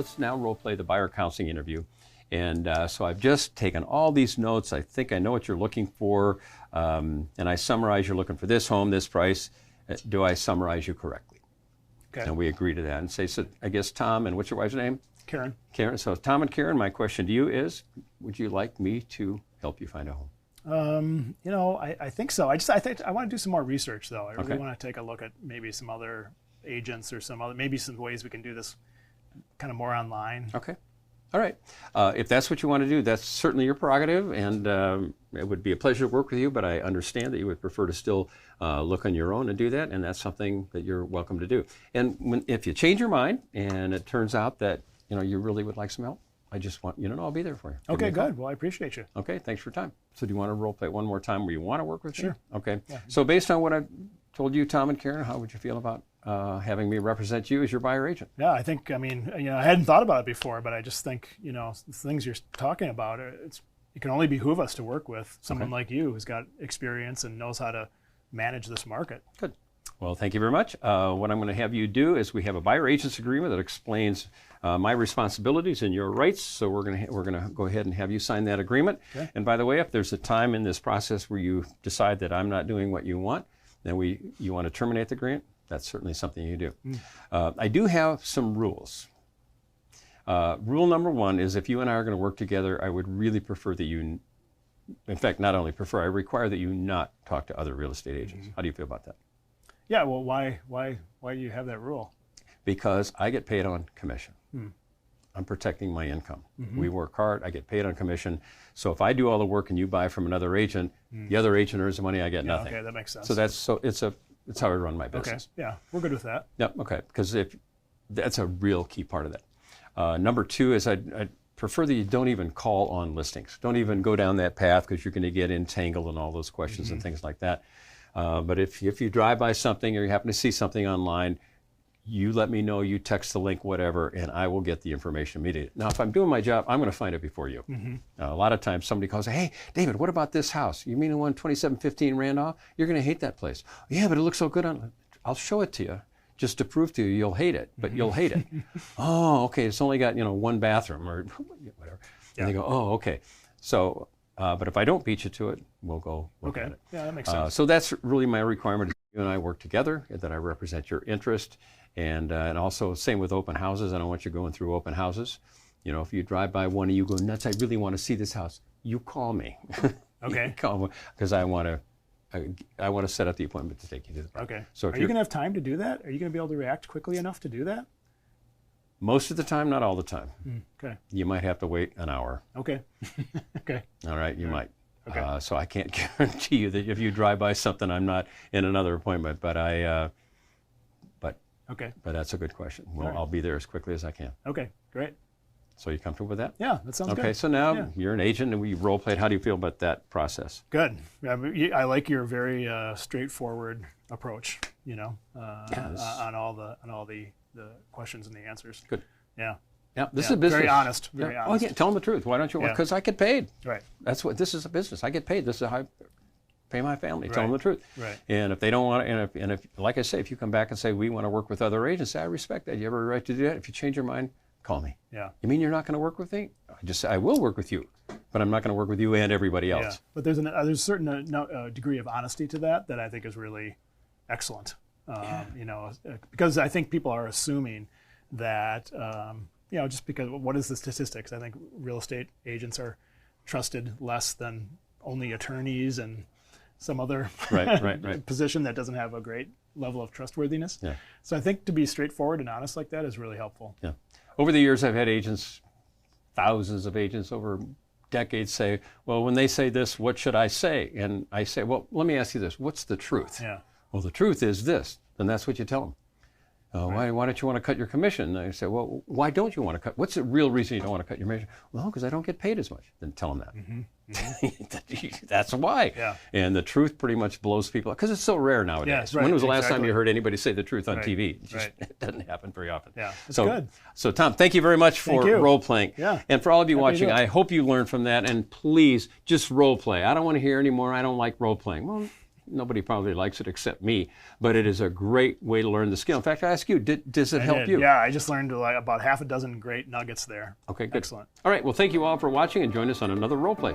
let's now role play the buyer counseling interview. And so I've just taken all these notes. I think I know what you're looking for. And I summarize, you're looking for this home, this price. Do I summarize you correctly? Okay. And we agree to that. And say, so I guess Tom, and what's your wife's name? Karen. Karen. So Tom and Karen, my question to you is, would you like me to help you find a home? I think so. I think I want to do some more research, though. I really Okay. want to take a look at maybe some other agents or maybe some ways we can do this kind of more online. Okay. All right. If that's what you want to do, that's certainly your prerogative, and it would be a pleasure to work with you, but I understand that you would prefer to still look on your own and do that, and that's something that you're welcome to do. And if you change your mind and it turns out that you really would like some help, I just want you to know I'll be there for you. Okay, good. Well, I appreciate you. Okay, thanks for your time. So do you want to role play one more time where you want to work with me? Sure. Okay. Yeah. So based on what I've told you, Tom and Karen, how would you feel about having me represent you as your buyer agent? Yeah, I think, I hadn't thought about it before, but I just think, the things you're talking about, it can only behoove us to work with someone like you who's got experience and knows how to manage this market. Good. Well, thank you very much. What I'm going to have you do is we have a buyer agents agreement that explains my responsibilities and your rights. So we're going to go ahead and have you sign that agreement. Okay. And by the way, if there's a time in this process where you decide that I'm not doing what you want, then you want to terminate the agreement, that's certainly something you do. I do have some rules. Rule number one is if you and I are going to work together, I would really prefer that you, in fact, not only prefer, I require that you not talk to other real estate agents. How do you feel about that? Yeah, well, why do you have that rule? Because I get paid on commission. I'm protecting my income. We work hard, I get paid on commission. So if I do all the work and you buy from another agent, the other agent earns the money, I get nothing. Okay, that makes sense. So it's how I run my business. Okay, yeah, we're good with that. Yep, okay, because that's a real key part of that. Number two is I'd prefer that you don't even call on listings. Don't even go down that path because you're going to get entangled in all those questions and things like that. But if you drive by something or you happen to see something online, you let me know, you text the link, whatever, and I will get the information immediately. Now, if I'm doing my job, I'm going to find it before you. A lot of times somebody calls, hey, David, what about this house? You mean the one 2715 Randolph? You're going to hate that place. Yeah, but it looks so good on. I'll show it to you just to prove to you you'll hate it, but you'll hate it. Oh, okay, it's only got one bathroom or whatever. And they go, oh, okay. So, but if I don't beat you to it, we'll go look at it. Yeah, that makes sense. So that's really my requirement. You and I work together, that I represent your interest. And also, same with open houses. I don't want you going through open houses. If you drive by one and you go nuts, I really want to see this house. You call me. Okay. Call me because I want to set up the appointment to take you to the property. Okay. So are you going to have time to do that? Are you going to be able to react quickly enough to do that? Most of the time, not all the time. Okay. You might have to wait an hour. Okay. Okay. All right, you might. Okay. So I can't guarantee you that if you drive by something, I'm not in another appointment. But Okay. But that's a good question. Well, Right. I'll be there as quickly as I can. Okay. Great. So you comfortable with that? Yeah, that sounds good. Okay, so now you're an agent and we role played. How do you feel about that process? Good. I like your very straightforward approach. On all the questions and the answers. Good. Yeah. Yeah, this is a business. Very honest. Very honest. Oh, yeah, tell them the truth. Why don't you? Because I get paid. Right. This is a business. I get paid. This is how I pay my family. Tell them the truth. Right. And if they don't want to, and if, like I say, if you come back and say we want to work with other agents, I respect that. You have a right to do that. If you change your mind, call me. Yeah. You mean you're not going to work with me? I will work with you, but I'm not going to work with you and everybody else. Yeah. But there's a certain degree of honesty to that I think is really excellent. Because I think people are assuming that just because what is the statistics? I think real estate agents are trusted less than only attorneys and some other position that doesn't have a great level of trustworthiness. Yeah. So I think to be straightforward and honest like that is really helpful. Yeah. Over the years, I've had agents, thousands of agents over decades say, well, when they say this, what should I say? And I say, well, let me ask you this. What's the truth? Yeah. Well, the truth is this. Then that's what you tell them. Why don't you want to cut your commission? And I say, well, why don't you want to cut? What's the real reason you don't want to cut your commission? Well, because I don't get paid as much. Then tell them that. That's why. Yeah. And the truth pretty much blows people up because it's so rare nowadays. Yes, right, when was the last time you heard anybody say the truth on TV? It doesn't happen very often. Yeah, that's good. So, Tom, thank you very much for role playing. Yeah. And for all of you Happy watching, I hope you learned from that. And please, just role play. I don't want to hear anymore. I don't like role playing. Well, nobody probably likes it except me, but it is a great way to learn the skill. In fact, I ask you, does it help you? Yeah, I just learned like about half a dozen great nuggets there. Okay, good. Excellent. All right, well, thank you all for watching, and join us on another role play.